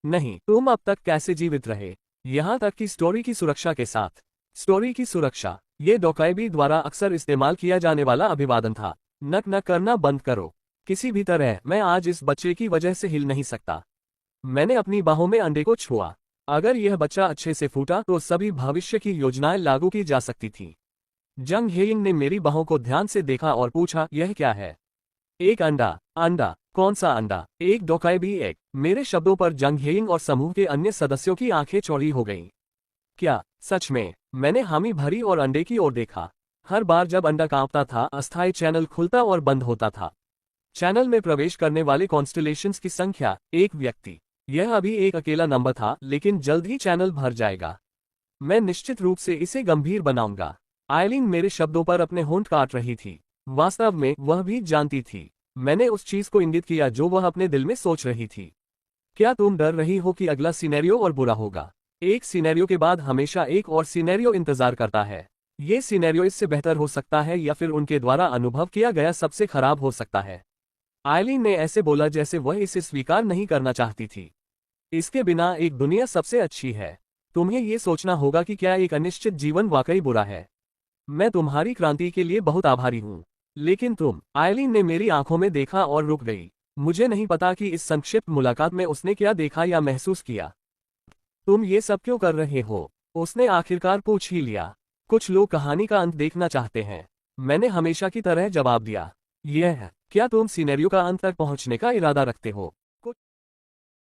नहीं, तुम अब तक कैसे जीवित रहे? यहाँ तक कि स्टोरी की सुरक्षा के साथ। स्टोरी की सुरक्षा, ये डोकायबी द्वारा अक्सर इस्तेमाल किया जाने वाला अभिवादन था। नक न करना बंद करो। किसी भी तरह मैं आज इस बच्चे की वजह से हिल नहीं सकता। मैंने अपनी बाहों में अंडे को छुआ। अगर यह बच्चा अच्छे से फूटा तो सभी भविष्य की योजनाएं लागू की जा सकती थी। जंग हेयिंग ने मेरी बाहों को ध्यान से देखा और पूछा, यह क्या है? एक अंडा। अंडा? कौन सा अंडा? एक डोकायबी एग। मेरे शब्दों पर जंग हेयिंग और समूह के अन्य सदस्यों की आंखें चौड़ी हो गईं। क्या सच में? मैंने हामी भरी और अंडे की ओर देखा। हर बार जब अंडा कांपता था, अस्थायी चैनल खुलता और बंद होता था। चैनल में प्रवेश करने वाले कॉन्स्टलेशंस की संख्या, एक व्यक्ति। यह अभी एक अकेला नंबर था, लेकिन जल्द ही चैनल भर जाएगा। मैं निश्चित रूप से इसे गंभीर बनाऊंगा। आइलिन मेरे शब्दों पर अपने होंठ काट रही थी। वास्तव में वह भी जानती थी। मैंने उस चीज को इंगित किया जो वह अपने दिल में सोच रही थी। क्या तुम डर रही हो कि अगला सिनेरियो और बुरा होगा? एक सिनेरियो के बाद हमेशा एक और सिनेरियो इंतजार करता है। ये सिनेरियो इससे बेहतर हो सकता है या फिर उनके द्वारा अनुभव किया गया सबसे खराब हो सकता है। आइलिन ने ऐसे बोला जैसे वह इसे स्वीकार नहीं करना चाहती थी। इसके बिना एक दुनिया सबसे अच्छी है। तुम्हें ये सोचना होगा कि क्या एक अनिश्चित जीवन वाकई बुरा है। मैं तुम्हारी क्रांति के लिए बहुत आभारी हूँ। लेकिन तुम। आइलिन ने मेरी आंखों में देखा और रुक गई। मुझे नहीं पता कि इस संक्षिप्त मुलाकात में उसने क्या देखा या महसूस किया। तुम ये सब क्यों कर रहे हो? उसने आखिरकार पूछ ही लिया। कुछ लोग कहानी का अंत देखना चाहते हैं। मैंने हमेशा की तरह जवाब दिया। यह है, क्या तुम सिनेरियो का अंत तक पहुंचने का इरादा रखते हो? कुछ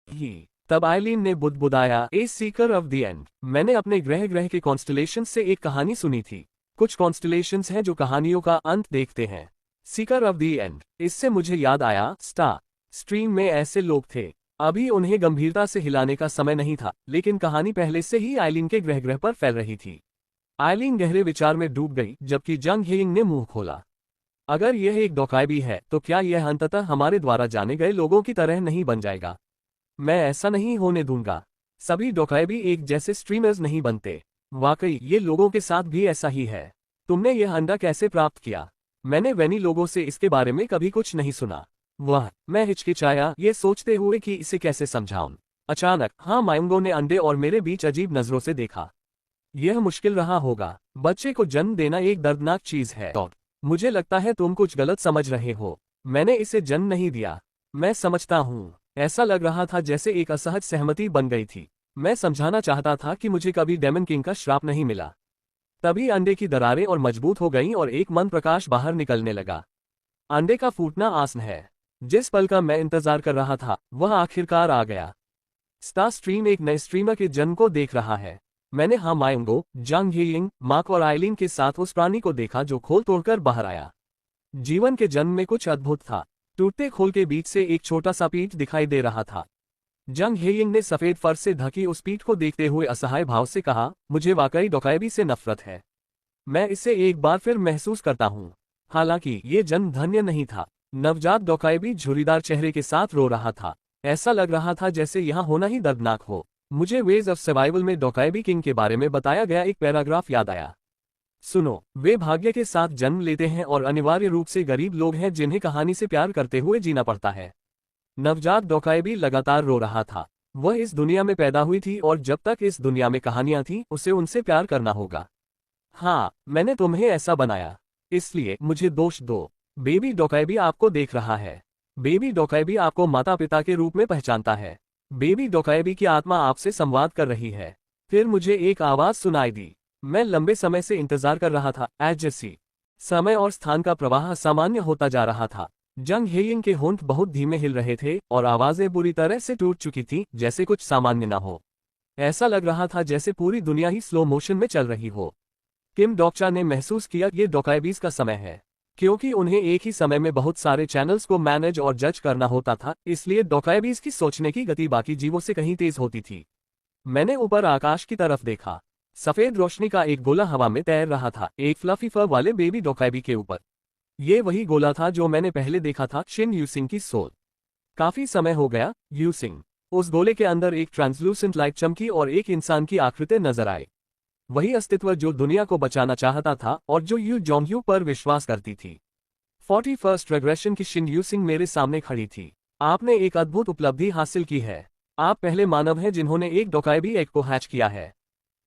ही। तब आइलिन ने बुदबुदाया, ए सीकर ऑफ द एंड। मैंने अपने ग्रह के कॉन्स्टलेशन से एक कहानी सुनी थी। कुछ कॉन्स्टलेशंस हैं जो कहानियों का अंत देखते हैं। Sikar of the end. इससे मुझे याद आया, स्टार स्ट्रीम में ऐसे लोग थे। अभी उन्हें गंभीरता से हिलाने का समय नहीं था, लेकिन कहानी पहले से ही आइलिन के ग्रह पर फैल रही थी। आइलिन गहरे विचार में डूब गई, जबकि जंग हेयिंग ने मुंह खोला। अगर यह एक डोकायबी है, तो क्या यह अंततः हमारे द्वारा जाने गए लोगों की तरह नहीं बन जाएगा? मैं ऐसा नहीं होने दूंगा। सभी डोकायबी एक जैसे स्ट्रीमर्स नहीं बनते। वाकई ये लोगों के साथ भी ऐसा ही है। तुमने यह अंडा कैसे प्राप्त किया? मैंने वैनी लोगों से इसके बारे में कभी कुछ नहीं सुना। मैं हिचकिचाया, ये सोचते हुए कि इसे कैसे समझाऊं। अचानक हाँ मायंगो ने अंडे और मेरे बीच अजीब नजरों से देखा। यह मुश्किल रहा होगा। बच्चे को जन्म देना एक दर्दनाक चीज है। मुझे लगता है तुम कुछ गलत समझ रहे हो। मैंने इसे जन्म नहीं दिया। मैं समझता हूँ। ऐसा लग रहा था जैसे एक असहज सहमति बन गई थी। मैं समझाना चाहता था कि मुझे कभी डेमन किंग का श्राप नहीं मिला। तभी अंडे की दरारें और मजबूत हो गईं और एक मंद प्रकाश बाहर निकलने लगा। अंडे का फूटना आसन है। जिस पल का मैं इंतजार कर रहा था, वह आखिरकार आ गया। स्टार स्ट्रीम एक नए स्ट्रीमर के जन्म को देख रहा है। मैंने हाँ मायंगो, जंग हेयिंग, मार्क और आइलिन के साथ उस प्राणी को देखा जो खोल तोड़कर बाहर आया। जीवन के जन्म में कुछ अद्भुत था। टूटते खोल के बीच से एक छोटा सा पीठ दिखाई दे रहा था। जंग हेयिंग ने सफेद फर्श से ढकी उस पीठ को देखते हुए असहाय भाव से कहा, मुझे वाकई डोकायबी से नफरत है। मैं इसे एक बार फिर महसूस करता हूँ। हालांकि ये जन्म धन्य नहीं था। नवजात डोकायबी झुर्रीदार चेहरे के साथ रो रहा था। ऐसा लग रहा था जैसे यहाँ होना ही दर्दनाक हो। मुझे वेज ऑफ सर्वाइवल में डोकायबी किंग के बारे में बताया गया एक पैराग्राफ याद आया। सुनो, वे भाग्य के साथ जन्म लेते हैं और अनिवार्य रूप से गरीब लोग हैं जिन्हें कहानी से प्यार करते हुए जीना पड़ता है। नवजात डोकायबी लगातार रो रहा था। वह इस दुनिया में पैदा हुई थी और जब तक इस दुनिया में कहानियां थीं, उसे उनसे प्यार करना होगा। हाँ, मैंने तुम्हें ऐसा बनाया, इसलिए मुझे दोष दो। बेबी डोकायबी आपको देख रहा है। बेबी डोकायबी आपको माता पिता के रूप में पहचानता है। बेबी डोकायबी की आत्मा आपसे संवाद कर रही है। फिर मुझे एक आवाज सुनाई दी। मैं लंबे समय से इंतजार कर रहा था, जैसी समय और स्थान का प्रवाह सामान्य होता जा रहा था। जंग हेयिंग के होंठ बहुत धीमे हिल रहे थे और आवाजें बुरी तरह से टूट चुकी थीं, जैसे कुछ सामान्य न हो। ऐसा लग रहा था जैसे पूरी दुनिया ही स्लो मोशन में चल रही हो। किम डोकचा ने महसूस किया ये डोकायबीज का समय है। क्योंकि उन्हें एक ही समय में बहुत सारे चैनल्स को मैनेज और जज करना होता था, इसलिए डोकायबीज की सोचने की गति बाकी जीवों से कहीं तेज होती थी। मैंने ऊपर आकाश की तरफ देखा। सफेद रोशनी का एक गोला हवा में तैर रहा था, एक फ्लफी फर वाले बेबी डोकायबी के ऊपर। ये वही गोला था जो मैंने पहले देखा था, शिन यूसिंग की सोल। काफी समय हो गया, यूसिंग। उस गोले के अंदर एक ट्रांसलूसेंट लाइट चमकी और एक इंसान की आकृति नजर आई। वही अस्तित्व जो दुनिया को बचाना चाहता था और जो यू जोंगयू पर विश्वास करती थी। 41st रेग्रेशन की शिन यूसिंग मेरे सामने खड़ी थी। आपने एक अद्भुत उपलब्धि हासिल की है। आप पहले मानव हैं जिन्होंने एक डोकाएबी एग को हैच किया है।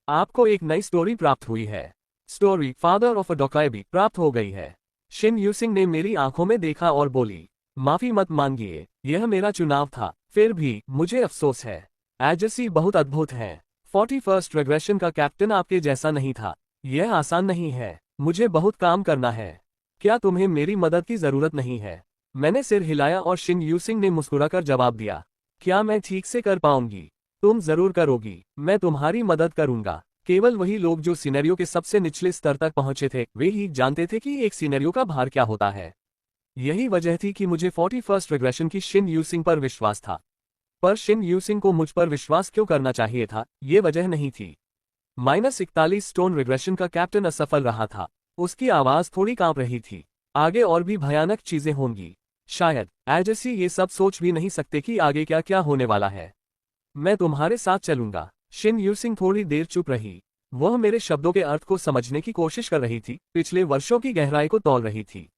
आपको एक नई स्टोरी प्राप्त हुई है। स्टोरी फादर ऑफ अ डोकाएबी प्राप्त हो गई है। शिन यूसिंग ने मेरी आंखों में देखा और बोली, माफी मत मांगिए, यह मेरा चुनाव था, फिर भी मुझे अफसोस है। एजेसी बहुत अद्भुत हैं। 41st रेग्रेशन का कैप्टन आपके जैसा नहीं था। यह आसान नहीं है, मुझे बहुत काम करना है। क्या तुम्हें मेरी मदद की जरूरत नहीं है? मैंने सिर हिलाया और शिन यूसिंग ने मुस्कुराकर जवाब दिया, क्या मैं ठीक से कर पाऊंगी? तुम जरूर करोगी, मैं तुम्हारी मदद करूंगा। केवल वही लोग जो सिनेरियो के सबसे निचले स्तर तक पहुंचे थे, वे ही जानते थे कि एक सिनेरियो का भार क्या होता है। यही वजह थी कि मुझे 41st रेग्रेशन की शिन यूसिंग पर विश्वास था। पर शिन यूसिंग को मुझ पर विश्वास क्यों करना चाहिए था, ये वजह नहीं थी। -41 स्टोन रेग्रेशन का कैप्टन असफल रहा था। उसकी आवाज थोड़ी कांप रही थी। आगे और भी भयानक चीजें होंगी। शायद एजेसी ये सब सोच भी नहीं सकते कि आगे क्या क्या होने वाला है। मैं तुम्हारे साथ चलूंगा। शिन यूसिंग थोड़ी देर चुप रही। वह मेरे शब्दों के अर्थ को समझने की कोशिश कर रही थी, पिछले वर्षों की गहराई को तौल रही थी।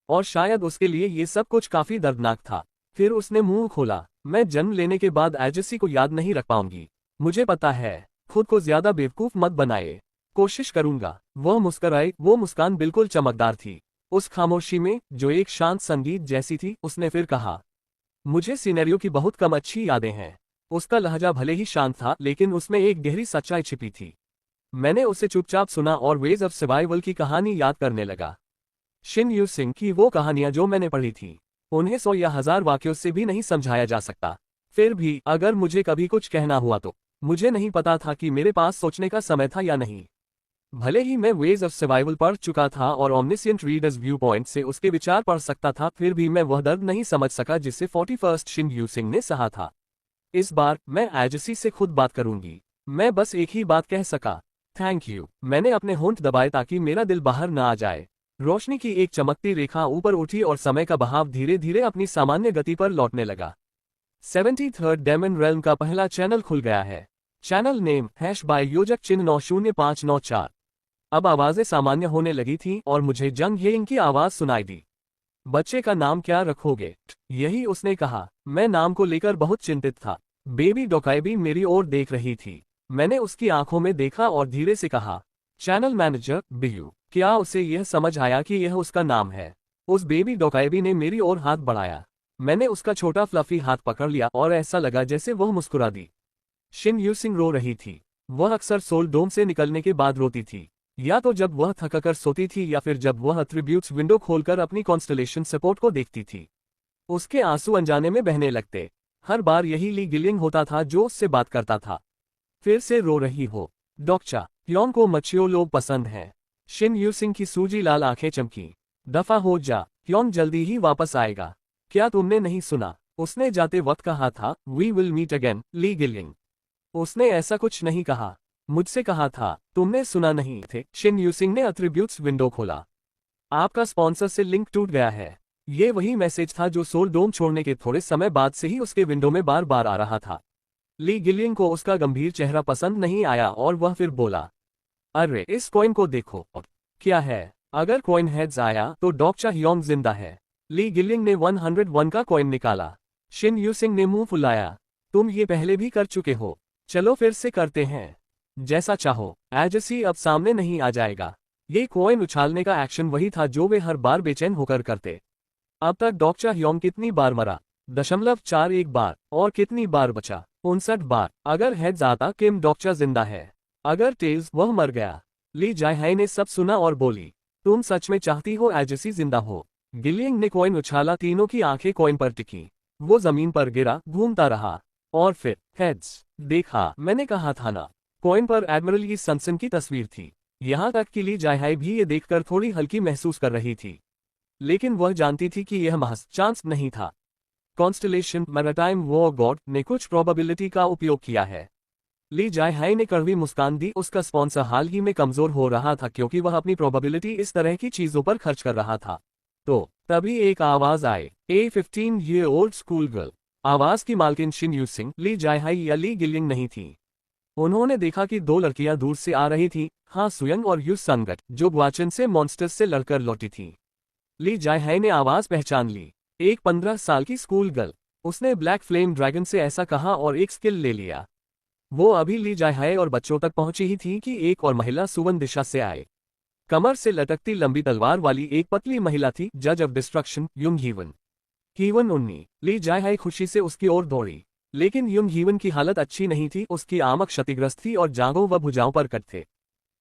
और शायद उसके लिए ये सब कुछ काफी दर्दनाक था। फिर उसने मुंह खोला, मैं जन्म लेने के बाद एजेसी को याद नहीं रख पाऊंगी। मुझे पता है, खुद को ज्यादा बेवकूफ मत बनाए। कोशिश करूंगा। वह मुस्कुराई, वो मुस्कान बिल्कुल चमकदार थी। उस खामोशी में, जो एक शांत संगीत जैसी थी, उसने फिर कहा, मुझे सिनेरियो की बहुत कम अच्छी यादें हैं। उसका लहजा भले ही शांत था, लेकिन उसमें एक गहरी सच्चाई छिपी थी। मैंने उसे चुपचाप सुना और वेज ऑफ सर्वाइवल की कहानी याद करने लगा। शिन यूसिंग की वो कहानियां जो मैंने पढ़ी थी, उन्हें 100 या 1000 वाक्यों से भी नहीं समझाया जा सकता। फिर भी अगर मुझे कभी कुछ कहना हुआ तो मुझे नहीं पता था कि मेरे पास सोचने का समय था या नहीं। भले ही मैं वेज ऑफ सर्वाइवल पढ़ चुका था और ओमनिसिएंट रीडर्स व्यू पॉइंट से उसके विचार पढ़ सकता था, फिर भी मैं वह दर्द नहीं समझ सका जिसे 41st शिन यूसिंग ने सहा था। इस बार मैं एजेसी से खुद बात करूंगी। मैं बस एक ही बात कह सका, थैंक यू। मैंने अपने होंठ दबाए ताकि मेरा दिल बाहर न आ जाए। रोशनी की एक चमकती रेखा ऊपर उठी और समय का बहाव धीरे धीरे अपनी सामान्य गति पर लौटने लगा। 73rd डेमन रेल्म का पहला चैनल खुल गया है। चैनल नेम #बाय योजक चिन्ह 90594। अब आवाजें सामान्य होने लगी थीं और मुझे जंग येइंग की आवाज सुनाई दी। बच्चे का नाम क्या रखोगे? यही उसने कहा। मैं नाम को लेकर बहुत चिंतित था। बेबी डोकाएबी मेरी ओर देख रही थी। मैंने उसकी आंखों में देखा और धीरे से कहा, चैनल मैनेजर बियू। क्या उसे यह समझ आया कि यह उसका नाम है? उस बेबी डोकाएबी ने मेरी ओर हाथ बढ़ाया। मैंने उसका छोटा फ्लफी हाथ पकड़ लिया और ऐसा लगा जैसे वह मुस्कुरा दी। शिन यूसिंग रो रही थी। वह अक्सर सोल डोम से निकलने के बाद रोती थी, या तो जब वह थककर सोती थी या फिर जब वह अट्रिब्यूट्स विंडो खोलकर अपनी कॉन्स्टलेशन सपोर्ट को देखती थी। उसके आंसू अनजाने में बहने लगते। हर बार यही ली गिलिंग होता था जो उससे बात करता था। फिर से रो रही हो? डॉक्चा ह्योंग को मच्छियों लोग पसंद हैं। शिन यूसिंग की सूजी लाल आंखें चमकी। दफा हो जा, ह्योंग जल्दी ही वापस आएगा। क्या तुमने नहीं सुना? उसने जाते वक्त कहा था, वी विल मीट अगेन, ली गिलिंग। उसने ऐसा कुछ नहीं कहा। मुझसे कहा था, तुमने सुना नहीं थे? शिन यूसिंग ने अट्रिब्यूट्स विंडो खोला। आपका स्पॉन्सर से लिंक टूट गया है। ये वही मैसेज था जो सोल डोम छोड़ने के थोड़े समय बाद से ही उसके विंडो में बार बार आ रहा था। ली गिलिंग को उसका गंभीर चेहरा पसंद नहीं आया और वह फिर बोला, अरे इस कॉइन को देखो। क्या है? अगर कॉइन हेड्स आया तो डॉक्चा ह्योंग जिंदा है। ली गिलिंग ने 101 का कॉइन निकाला। शिन यूसिंग ने मुंह फुलाया। तुम ये पहले भी कर चुके हो। चलो फिर से करते हैं। जैसा चाहो। एजेसी अब सामने नहीं आ जाएगा। ये कॉइन उछालने का एक्शन वही था जो वे हर बार बेचैन होकर करते। अब तक डॉक्चा ह्योंग कितनी बार मरा? 0.41 बार। और कितनी बार बचा? 59 बार। अगर हेड्स आता किम डॉक्चा जिंदा है। अगर टेल्स वह मर गया। ली जायहाई ने सब सुना और बोली, तुम सच में चाहती हो एजेसी जिंदा हो? गिलिंग ने कॉइन उछाला। तीनों की आंखें कॉइन पर टिकी। वो जमीन पर गिरा, घूमता रहा। और फिर हेड्स। देखा, मैंने कहा था ना। कॉइन पर एडमिरल यी सनसन की तस्वीर थी। यहां तक कि ली जायहाई भी ये देखकर थोड़ी हल्की महसूस कर रही थी। लेकिन वह जानती थी कि यह महज चांस नहीं था। कॉन्स्टलेशन मैरिटाइम वॉर गॉड ने कुछ प्रोबेबिलिटी का उपयोग किया है। ली जायहाई ने कड़वी मुस्कान दी। उसका स्पॉन्सर हाल ही में कमजोर हो रहा था क्योंकि वह अपनी प्रोबेबिलिटी इस तरह की चीजों पर खर्च कर रहा था। तो तभी एक आवाज आए, ए 15 ईयर ओल्ड स्कूल गर्ल। आवाज की मालकिन शिन यूसिंग, ली जायहाई या ली गिलिंग नहीं थी। उन्होंने देखा कि दो लड़कियां दूर से आ रही थीं, हाँ सुयंग और यू संगट, जो ग्वाचन से मॉन्स्टर्स से लड़कर लौटी थीं। ली जायहाई ने आवाज पहचान ली। एक 15 साल की स्कूल गर्ल। उसने ब्लैक फ्लेम ड्रैगन से ऐसा कहा और एक स्किल ले लिया। वो अभी ली जाए और बच्चों तक पहुंची ही थी कि एक और महिला सुवन दिशा से आए। कमर से लटकती लंबी तलवार वाली एक पतली महिला थी, जज of destruction Jung heaven. Heaven उन्नी ली जाए खुशी से उसकी ओर दौड़ी, लेकिन युंग हीवन की हालत अच्छी नहीं थी। उसकी आंख क्षतिग्रस्त थी और जांघों व भुजाओं पर कट थे।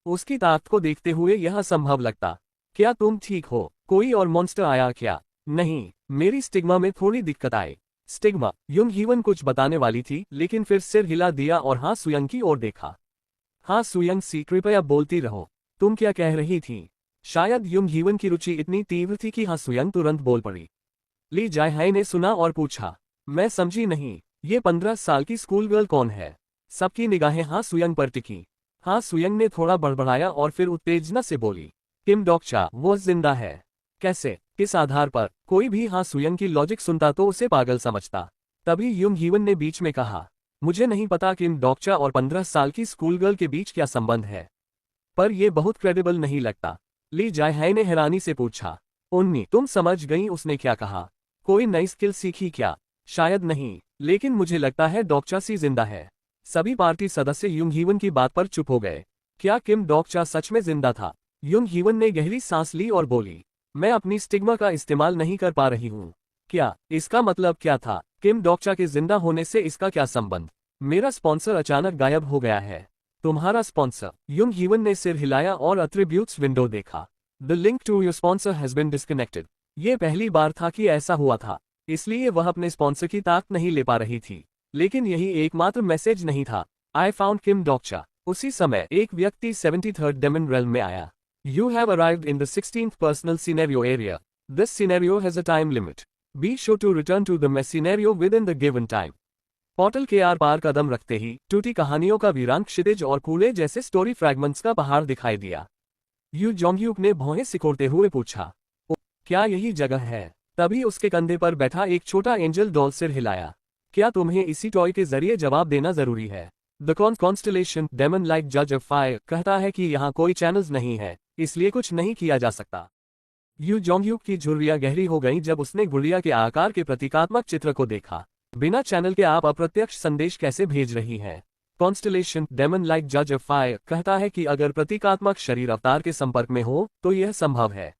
उसकी ताकत को देखते हुए यह असंभव लगता। क्या तुम ठीक हो? कोई और मॉन्स्टर आया क्या? नहीं, मेरी स्टिग्मा में थोड़ी दिक्कत आई। स्टिग्मा? युंग हीवन कुछ बताने वाली थी, लेकिन फिर सिर हिला दिया और हाँ सुयंग की ओर देखा। हाँ सुयंग सी, कृपया बोलती रहो। तुम क्या कह रही थी? शायद युंग हीवन की रुचि इतनी तीव्र थी कि हाँ सुयंग तुरंत बोल पड़ी। ली जाए ने सुना और पूछा, मैं समझी नहीं, ये 15 साल की स्कूल गर्ल कौन है? सबकी निगाहें हाँ सुयंग पर टिकी। हाँ सुयंग ने थोड़ा बड़बड़ाया और फिर उत्तेजना से बोली, किम डोकचा, वो जिंदा है। कैसे? किस आधार पर? कोई भी हाँ सुयंग की लॉजिक सुनता तो उसे पागल समझता। तभी युंग हीवन ने बीच में कहा, मुझे नहीं पता किम डोकचा और 15 साल की स्कूल गर्ल के बीच क्या संबंध है, पर यह बहुत क्रेडिबल नहीं लगता। ली जाए ने हैरानी से पूछा, उन्नी तुम समझ गई उसने क्या कहा? कोई नई स्किल सीखी क्या? शायद नहीं, लेकिन मुझे लगता है डोकचा सी जिंदा है। सभी पार्टी सदस्य युंग हीवन की बात पर चुप हो गए। क्या किम डोकचा सच में जिंदा था? युंग हीवन ने गहरी सांस ली और बोली, मैं अपनी स्टिग्मा का इस्तेमाल नहीं कर पा रही हूँ। क्या इसका मतलब क्या था? किम डोकचा के जिंदा होने से इसका क्या संबंध? मेरा स्पॉन्सर अचानक गायब हो गया है। तुम्हारा स्पॉन्सर? युंग हीवन ने सिर हिलाया और अट्रीब्यूट्स विंडो देखा। The link to your sponsor has been disconnected. ये पहली बार था कि ऐसा हुआ था, इसलिए वह अपने स्पॉन्सर की ताकत नहीं ले पा रही थी। लेकिन यही एकमात्र मैसेज नहीं था। आई फाउंड किम डोकचा। उसी समय एक व्यक्ति 73rd डेमन रेल्म में आया। You have arrived in the 16th personal scenario area. This scenario has a time limit. Be sure to return to the mess scenario within the given time. Portal के are पार कदम रखते ही टूटी कहानियों का वीरान क्षितिज और कूड़े जैसे स्टोरी फ्रैगमेंट्स का पहाड़ दिखाई दिया। यू जोंगयूक ने भौहें सिकोड़ते हुए पूछा, ओ, क्या यही जगह है? तभी उसके कंधे पर बैठा एक छोटा एंजल डॉल सिर हिलाया। क्या तुम्हें इसी टॉय के जरिए जवाब देना जरूरी है? द कॉन्स्टेलेशन डेमन लाइक जज ऑफ फायर कहता है कि यहाँ कोई चैनल्स नहीं है, इसलिए कुछ नहीं किया जा सकता। यू जोंगयूक की झुर्रियां गहरी हो गईं जब उसने गुड़िया के आकार के प्रतीकात्मक चित्र को देखा। बिना चैनल के आप अप्रत्यक्ष संदेश कैसे भेज रही हैं? कॉन्स्टेलेशन डेमन लाइक जज ऑफ फायर कहता है कि अगर प्रतीकात्मक शरीर अवतार के संपर्क में हो तो यह संभव है।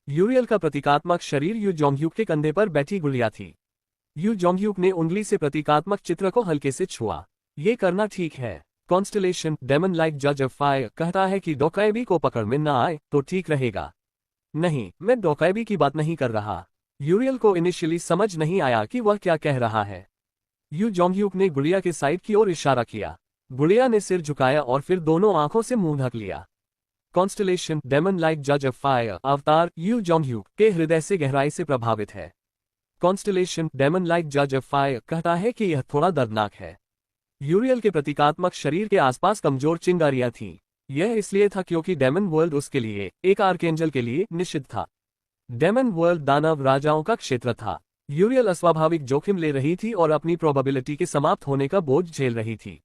यूरियल का प्रतीकात्मक शरीर यू जोंगयूक के कंधे पर बैठी गुड़िया थी। यू जोंगयूक ने उंगली से प्रतीकात्मक चित्र को हल्के से छुआ। ये करना ठीक है। कॉन्स्टेलेशन डेमन लाइक जज ऑफ फायर कहता है कि डोकाएबी को पकड़ में न आए तो ठीक रहेगा। नहीं, मैं डोकाएबी की बात नहीं कर रहा। यूरियल को इनिशियली समझ नहीं आया कि वह क्या कह रहा है। यू जोंगयूक ने गुड़िया के साइड की ओर इशारा किया। गुड़िया ने सिर झुकाया और फिर दोनों आंखों से मुंह ढक लिया। कॉन्स्टेलेशन डेमन लाइक जज ऑफ फायर अवतार यू जोंगयूक के हृदय से गहराई से प्रभावित है। कॉन्स्टेलेशन डेमन लाइक जज ऑफ फायर कहता है कि यह थोड़ा दर्दनाक है। यूरियल के प्रतीकात्मक शरीर के आसपास कमजोर चिंगारियां थीं। यह इसलिए था क्योंकि डेमन वर्ल्ड उसके लिए, एक आर्कएंजल के लिए, निषिद्ध था। डेमन वर्ल्ड दानव राजाओं का क्षेत्र था। यूरियल अस्वाभाविक जोखिम ले रही थी और अपनी प्रोबेबिलिटी के समाप्त होने का बोझ झेल रही थी।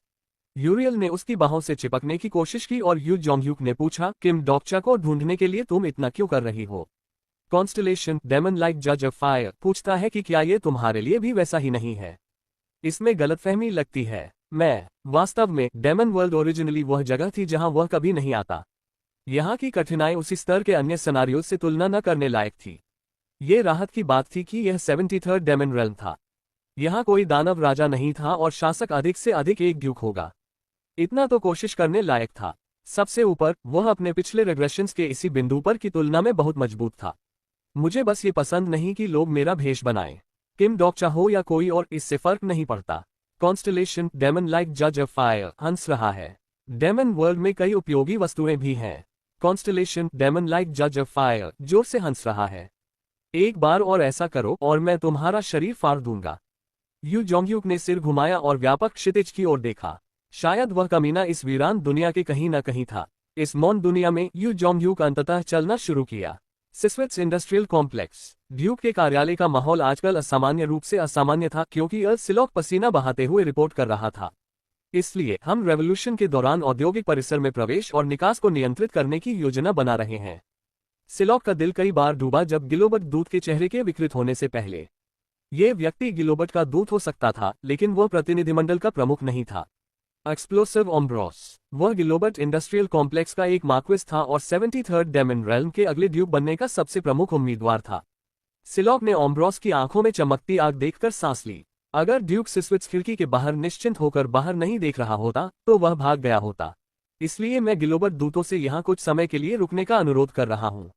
यूरियल ने उसकी बाहों से चिपकने की कोशिश की और यू जोंगयूक ने पूछा, किम डोकचा को ढूंढने के लिए तुम इतना क्यों कर रही हो? कॉन्स्टेलेशन डेमन लाइक जज ऑफ फायर पूछता है कि क्या ये तुम्हारे लिए भी वैसा ही नहीं है? इसमें गलतफहमी लगती है। मैं वास्तव में डेमन वर्ल्ड ओरिजिनली वह जगह थी जहां वह कभी नहीं आता। यहाँ की कठिनाई उसी स्तर के अन्य सिनेरियो से तुलना न करने लायक थी। ये राहत की बात थी कि यह 73rd डेमन रेल्म था। यहाँ कोई दानव राजा नहीं था और शासक अधिक से अधिक एक ड्यूक होगा। इतना तो कोशिश करने लायक था। सबसे ऊपर वह अपने पिछले रेग्रेशंस के इसी बिंदु पर की तुलना में बहुत मजबूत था। मुझे बस ये पसंद नहीं कि लोग मेरा भेष बनाएं। किम डोकचा हो या कोई और, इससे फर्क नहीं पड़ता। कॉन्स्टेलेशन डेमन लाइक जज ऑफ फायर हंस रहा है। डेमन वर्ल्ड में कई उपयोगी वस्तुएं भी हैं। कॉन्स्टेलेशन डेमन लाइक जज ऑफ फायर जोर से हंस रहा है। एक बार और ऐसा करो और मैं तुम्हारा शरीर फाड़ दूंगा। यू जोंगयूक ने सिर घुमाया और व्यापक क्षितिज की ओर देखा। शायद वह कमीना इस वीरान दुनिया के कहीं न कहीं था। इस मौन दुनिया में यू जोंगयूक अंततः चलना शुरू किया। सिस्वेट्स इंडस्ट्रियल कॉम्प्लेक्स। ड्यूक के कार्यालय का माहौल आजकल असामान्य रूप से असामान्य था क्योंकि सिलॉक पसीना बहाते हुए रिपोर्ट कर रहा था। इसलिए हम रेवोल्यूशन के दौरान औद्योगिक परिसर में प्रवेश और निकास को नियंत्रित करने की योजना बना रहे हैं। सिलॉक का दिल कई बार डूबा जब गिलोबर्ट दूत के चेहरे के विकृत होने से पहले। ये व्यक्ति गिलोबर्ट का दूत हो सकता था, लेकिन वह प्रतिनिधिमंडल का प्रमुख नहीं था। एक्सप्लोसिव ओम्ब्रोस, वह गिलोबर्ट इंडस्ट्रियल कॉम्प्लेक्स का एक मार्क्विस था और 73rd डेमन रेल्म के अगले ड्यूक बनने का सबसे प्रमुख उम्मीदवार था। सिलॉक ने ओम्ब्रोस की आंखों में चमकती आग देखकर सांस ली। अगर ड्यूक सिस्विट्स खिड़की के बाहर निश्चिंत होकर बाहर नहीं देख रहा होता तो वह भाग गया होता। इसलिए मैं गिलोबर्ट दूतों से यहाँ कुछ समय के लिए रुकने का अनुरोध कर रहा हूँ।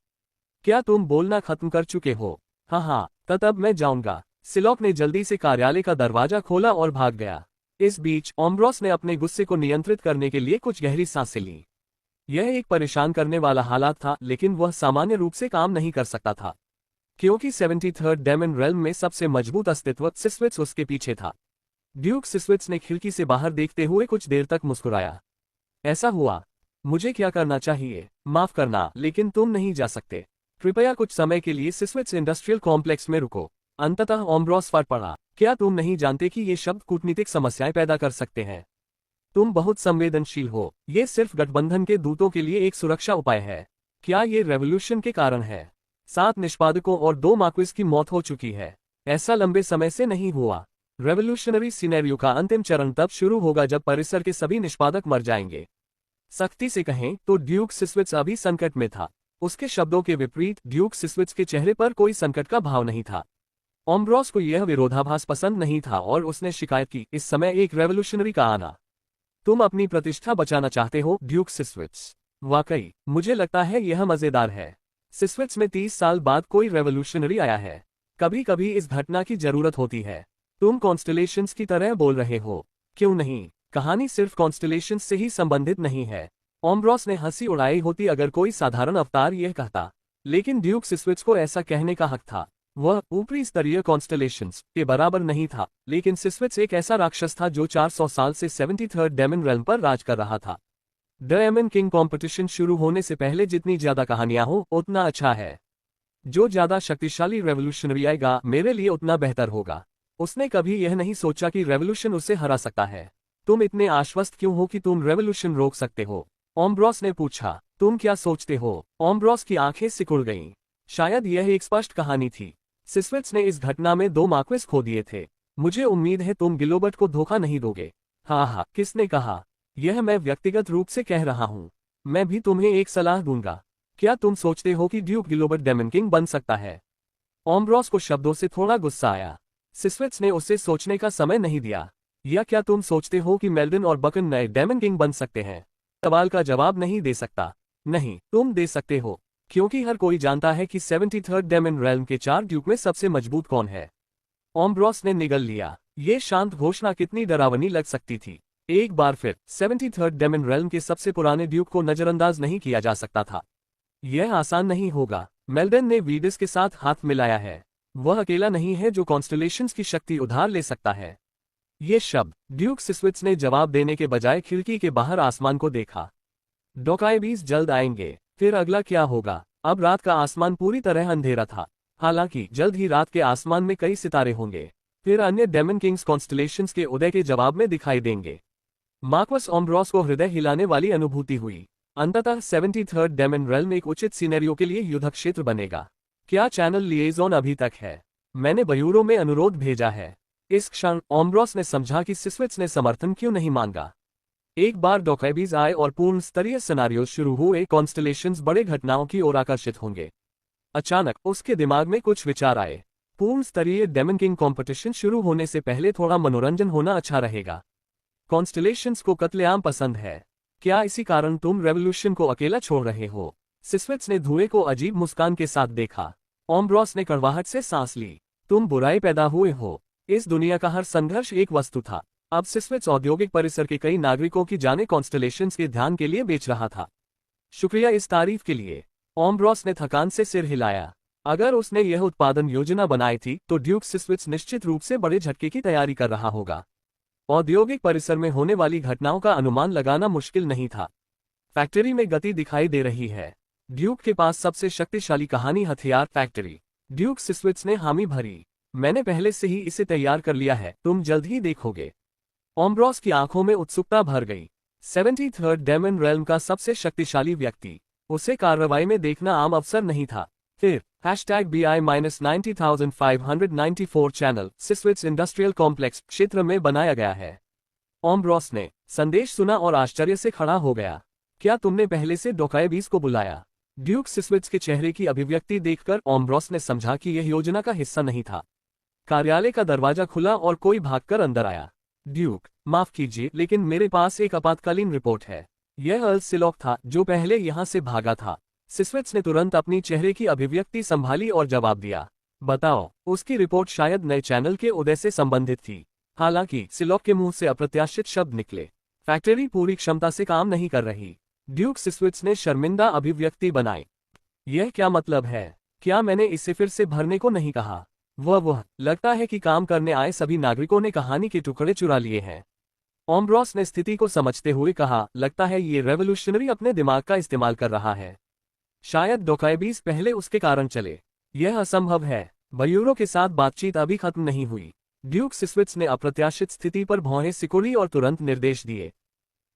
क्या तुम बोलना खत्म कर चुके हो? हाँ, तब मैं जाऊंगा। सिलॉक ने जल्दी से कार्यालय का दरवाजा खोला और भाग गया। इस बीच ओम्ब्रोस ने अपने गुस्से को नियंत्रित करने के लिए कुछ गहरी सांसें लीं। यह एक परेशान करने वाला हालात था, लेकिन वह सामान्य रूप से काम नहीं कर सकता था, क्योंकि 73rd डेमन रेल्म में सबसे मजबूत अस्तित्व सिस्विट्स उसके पीछे था। ड्यूक सिस्विट्स ने खिड़की से बाहर देखते हुए कुछ देर तक मुस्कुराया। ऐसा हुआ। मुझे क्या करना चाहिए? माफ करना, लेकिन तुम नहीं जा सकते। कृपया कुछ समय के लिए सिस्विट्स इंडस्ट्रियल कॉम्प्लेक्स में रुको। अंततः ओम्ब्रोस फट पड़ा। क्या तुम नहीं जानते कि ये शब्द कूटनीतिक समस्याएं पैदा कर सकते हैं? तुम बहुत संवेदनशील हो। ये सिर्फ गठबंधन के दूतों के लिए एक सुरक्षा उपाय है। क्या ये रेवोल्यूशन के कारण है? 7 निष्पादकों और 2 मार्क्विस की मौत हो चुकी है। ऐसा लंबे समय से नहीं हुआ। रेवोल्यूशनरी सिनेरियो का अंतिम चरण तब शुरू होगा जब परिसर के सभी निष्पादक मर जाएंगे। सख्ती से कहें तो ड्यूक सिस्विट्स अभी संकट में था। उसके शब्दों के विपरीत ड्यूक सिस्विट्स के चेहरे पर कोई संकट का भाव नहीं था। ओम्ब्रोस को यह विरोधाभास पसंद नहीं था और उसने शिकायत की, इस समय एक रेवोल्यूशनरी का आना। तुम अपनी प्रतिष्ठा बचाना चाहते हो, ड्यूक सिस्विट्स? वाकई, मुझे लगता है यह मजेदार है। सिस्विट्स में 30 साल बाद कोई रेवोल्यूशनरी आया है। कभी कभी इस घटना की जरूरत होती है। तुम कॉन्स्टलेशंस की तरह बोल रहे हो। क्यों नहीं? कहानी सिर्फ कॉन्स्टलेशंस से ही संबंधित नहीं है। ओम्ब्रोस ने हंसी उड़ाई होती अगर कोई साधारण अवतार यह कहता, लेकिन ड्यूक सिस्विट्स को ऐसा कहने का हक था। वह ऊपरी स्तरीय कॉन्स्टलेशंस के बराबर नहीं था, लेकिन सिस्विट्स एक ऐसा राक्षस था जो 400 साल से 73rd डेमन रेल्म पर राज कर रहा था। डेमन किंग कॉम्पिटिशन शुरू होने से पहले जितनी ज्यादा कहानियां हो उतना अच्छा है। जो ज्यादा शक्तिशाली रेवोल्यूशनरी आएगा मेरे लिए उतना बेहतर होगा। उसने कभी यह नहीं सोचा कि रेवोल्यूशन उसे हरा सकता है। तुम इतने आश्वस्त क्यों हो कि तुम रेवोल्यूशन रोक सकते हो? ओम्ब्रोस ने पूछा। तुम क्या सोचते हो? ओम्ब्रोस की आंखें सिकुड़ गईं। शायद यह एक स्पष्ट कहानी थी। सिस्विट्स ने इस घटना में 2 मार्क्विस खो दिए थे। मुझे उम्मीद है तुम गिलोबर्ट को धोखा नहीं दोगे। हाँ, किसने कहा? यह मैं व्यक्तिगत रूप से कह रहा हूँ। मैं भी तुम्हें एक सलाह दूंगा। क्या तुम सोचते हो कि ड्यूक गिलोबर्ट डेमन किंग बन सकता है? ओम्ब्रोस को शब्दों से थोड़ा गुस्सा आया। सिस्विट्स ने उसे सोचने का समय नहीं दिया। या क्या तुम सोचते हो कि मेल्डन और बकन नए डेमन किंग बन सकते हैं? सवाल का जवाब नहीं दे सकता। नहीं, तुम दे सकते हो, क्योंकि हर कोई जानता है कि 73rd डेमन रेल्म के 4 ड्यूक में सबसे मजबूत कौन है। ओम्ब्रोस ने निगल लिया। ये शांत घोषणा कितनी डरावनी लग सकती थी। एक बार फिर 73rd डेमन रेल्म के सबसे पुराने ड्यूक को नजरअंदाज नहीं किया जा सकता था। यह आसान नहीं होगा। मेल्डन ने वीडिस के साथ हाथ मिलाया है। वह अकेला नहीं है जो कॉन्स्टलेशंस की शक्ति उधार ले सकता है। ये शब्द ड्यूक सिस्विट्स ने जवाब देने के बजाय खिड़की के बाहर आसमान को देखा। डोकाएबीज जल्द आएंगे। फिर अगला क्या होगा? अब रात का आसमान पूरी तरह अंधेरा था। हालांकि जल्द ही रात के आसमान में कई सितारे होंगे। फिर अन्य डेमन किंग्स कॉन्स्टलेशंस के उदय के जवाब में दिखाई देंगे। मार्क्वस ओम्ब्रोस को हृदय हिलाने वाली अनुभूति हुई। अंततः 73rd डेमन रेल्म एक उचित सिनेरियो के लिए युद्ध क्षेत्र बनेगा। क्या चैनल लिएजोन अभी तक है? मैंने बयूरो में अनुरोध भेजा है। इस क्षण ओम्ब्रोस ने समझा कि सिस्विट्स ने समर्थन क्यों नहीं मांगा। एक बार डोकैबीज आए और पूर्ण स्तरीय सिनारियो शुरू हुए, कॉन्स्टलेशंस बड़े घटनाओं की ओर आकर्षित होंगे। अचानक उसके दिमाग में कुछ विचार आए। पूर्ण स्तरीय डेमन किंग कॉम्पिटिशन शुरू होने से पहले थोड़ा मनोरंजन होना अच्छा रहेगा। कॉन्स्टलेशंस को कत्लेआम पसंद है। क्या इसी कारण तुम रेवोल्यूशन को अकेला छोड़ रहे हो? सिस्विट्स ने धुएं को अजीब मुस्कान के साथ देखा। ओम्ब्रोस ने कड़वाहट से सांस ली। तुम बुराई पैदा हुए हो। इस दुनिया का हर संघर्ष एक वस्तु था। अब सिस्विट्स औद्योगिक परिसर के कई नागरिकों की जाने कॉन्स्टलेशंस के ध्यान के लिए बेच रहा था। शुक्रिया इस तारीफ के लिए। ओम्ब्रोस ने थकान से सिर हिलाया। अगर उसने यह उत्पादन योजना बनाई थी तो ड्यूक सिस्विट्स निश्चित रूप से बड़े झटके की तैयारी कर रहा होगा। औद्योगिक परिसर में होने वाली घटनाओं का अनुमान लगाना मुश्किल नहीं था। फैक्ट्री में गति दिखाई दे रही है। ड्यूक के पास सबसे शक्तिशाली कहानी हथियार फैक्ट्री। ड्यूक सिस्विट्स ने हामी भरी। मैंने पहले से ही इसे तैयार कर लिया है, तुम जल्द ही देखोगे। ओम्ब्रोस की आंखों में उत्सुकता भर गई। 73rd डेमन रेल्म का सबसे शक्तिशाली व्यक्ति, उसे कार्रवाई में देखना आम अवसर नहीं था। फिर #BI-90594 चैनल सिस्विट्स इंडस्ट्रियल कॉम्प्लेक्स क्षेत्र में बनाया गया है। ओम्ब्रोस ने संदेश सुना और आश्चर्य से खड़ा हो गया। क्या तुमने पहले से डोकाएबीज को बुलाया? ड्यूक सिस्विट्स के चेहरे की अभिव्यक्ति देखकर ओम्ब्रोस ने समझा कि यह योजना का हिस्सा नहीं था। कार्यालय का दरवाजा खुला और कोई भागकर अंदर आया। ड्यूक, माफ कीजिए, लेकिन मेरे पास एक आपातकालीन रिपोर्ट है। यह अर्ल सिलॉक था जो पहले यहां से भागा था। सिस्विट्स ने तुरंत अपनी चेहरे की अभिव्यक्ति संभाली और जवाब दिया। बताओ। उसकी रिपोर्ट शायद नए चैनल के उदय से संबंधित थी। हालांकि सिलॉक के मुंह से अप्रत्याशित शब्द निकले। फैक्ट्री पूरी क्षमता से काम नहीं कर रही। ड्यूक सिस्विट्स ने शर्मिंदा अभिव्यक्ति बनाई। यह क्या मतलब है? क्या मैंने इसे फिर से भरने को नहीं कहा? वह लगता है कि काम करने आए सभी नागरिकों ने कहानी के टुकड़े चुरा लिए हैं। ओम्ब्रोस ने स्थिति को समझते हुए कहा, लगता है ये रेवोल्यूशनरी अपने दिमाग का इस्तेमाल कर रहा है। शायद डोकाएबीज पहले उसके कारण चले। यह असंभव है। बयूरो के साथ बातचीत अभी खत्म नहीं हुई। ड्यूक सिस्विट्स ने अप्रत्याशित स्थिति पर भौहें सिकुड़ी और तुरंत निर्देश दिए।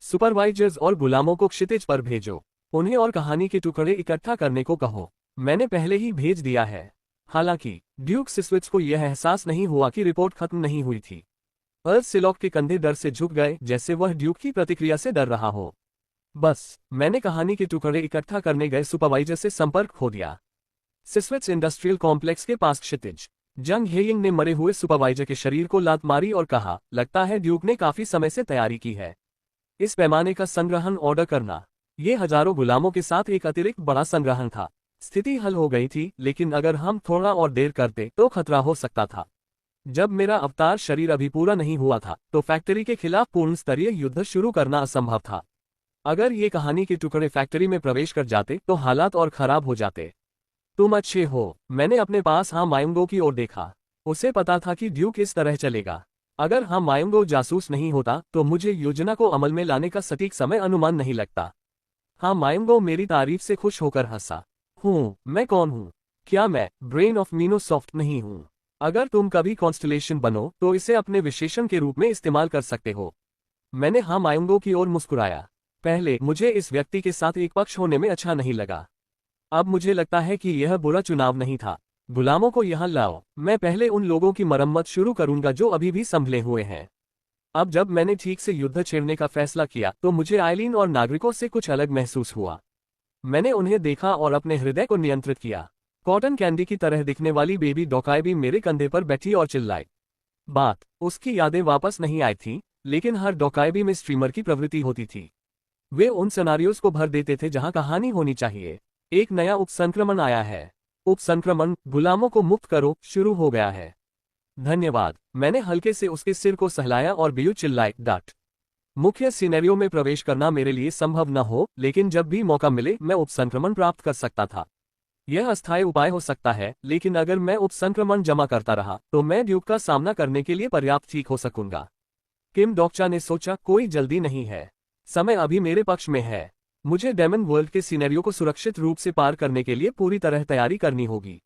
सुपरवाइजर्स और गुलामों को क्षितिज पर भेजो। उन्हें और कहानी के टुकड़े इकट्ठा करने को कहो। मैंने पहले ही भेज दिया है। हालांकि ड्यूक सिस्विट्स को यह एहसास नहीं हुआ कि रिपोर्ट खत्म नहीं हुई थी। अर्ल सिलॉक के कंधे डर से झुक गए, जैसे वह ड्यूक की प्रतिक्रिया से डर रहा हो। बस, मैंने कहानी के टुकड़े इकट्ठा करने गए सुपरवाइजर से संपर्क खो दिया। सिस्विट्स इंडस्ट्रियल कॉम्प्लेक्स के पास क्षितिज जंग हेयिंग ने मरे हुए सुपरवाइजर के शरीर को लात मारी और कहा, लगता है ड्यूक ने काफी समय से तैयारी की है। इस पैमाने का संग्रहण ऑर्डर करना। ये हजारों गुलामों के साथ एक अतिरिक्त बड़ा संग्रहण था। स्थिति हल हो गई थी, लेकिन अगर हम थोड़ा और देर करते तो खतरा हो सकता था। जब मेरा अवतार शरीर अभी पूरा नहीं हुआ था तो फैक्ट्री के खिलाफ पूर्ण स्तरीय युद्ध शुरू करना असंभव था। अगर ये कहानी के टुकड़े फैक्ट्री में प्रवेश कर जाते तो हालात और खराब हो जाते। तुम अच्छे हो। मैंने अपने पास हाँ मायुंगो की ओर देखा। उसे पता था कि ड्यूक इस तरह चलेगा। अगर हाँ मायुंगो जासूस नहीं होता तो मुझे योजना को अमल में लाने का सटीक समय अनुमान नहीं लगता। हाँ मायुंगो मेरी तारीफ से खुश होकर हंसा। मैं कौन हूँ? क्या मैं ब्रेन ऑफ मीनोसॉफ्ट नहीं हूँ? अगर तुम कभी कॉन्स्टलेशन बनो तो इसे अपने विशेषण के रूप में इस्तेमाल कर सकते हो। मैंने हाँ मायुंगो की ओर मुस्कुराया। पहले मुझे इस व्यक्ति के साथ एक पक्ष होने में अच्छा नहीं लगा। अब मुझे लगता है कि यह बुरा चुनाव नहीं था। गुलामों को यहाँ लाओ। मैं पहले उन लोगों की मरम्मत शुरू करूंगा जो अभी भी संभले हुए हैं। अब जब मैंने ठीक से युद्ध छेड़ने का फैसला किया तो मुझे आइलीन और नागरिकों से कुछ अलग महसूस हुआ। मैंने उन्हें देखा और अपने हृदय को नियंत्रित किया। कॉटन कैंडी की तरह दिखने वाली बेबी डोकाएबी मेरे कंधे पर बैठी और चिल्लाई। उसकी यादें वापस नहीं आई थी, लेकिन हर डोकाएबी में स्ट्रीमर की प्रवृत्ति होती थी। वे उन सिनारियोज को भर देते थे जहां कहानी होनी चाहिए। एक नया उपसंक्रमण आया है। उपसंक्रमण गुलामों को मुक्त करो शुरू हो गया है। धन्यवाद। मैंने हल्के से उसके सिर को सहलाया और बियू चिल्लाई। मुख्य सिनेरियो में प्रवेश करना मेरे लिए संभव न हो, लेकिन जब भी मौका मिले मैं उपसंक्रमण प्राप्त कर सकता था। यह अस्थायी उपाय हो सकता है, लेकिन अगर मैं उपसंक्रमण जमा करता रहा तो मैं ड्यूक का सामना करने के लिए पर्याप्त ठीक हो सकूंगा। किम डोक्चा ने सोचा, कोई जल्दी नहीं है। समय अभी मेरे पक्ष में है। मुझे डेमन वर्ल्ड के सिनेरियो को सुरक्षित रूप से पार करने के लिए पूरी तरह तैयारी करनी होगी।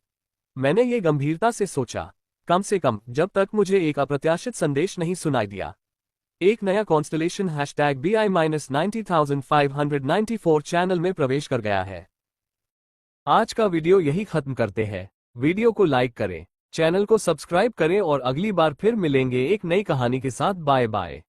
मैंने ये गंभीरता से सोचा, कम से कम जब तक मुझे एक अप्रत्याशित संदेश नहीं सुनाई दिया। एक नया कॉन्स्टलेशन #BI-90594 चैनल में प्रवेश कर गया है। आज का वीडियो यही खत्म करते हैं। वीडियो को लाइक करें, चैनल को सब्सक्राइब करें और अगली बार फिर मिलेंगे एक नई कहानी के साथ। Bye bye.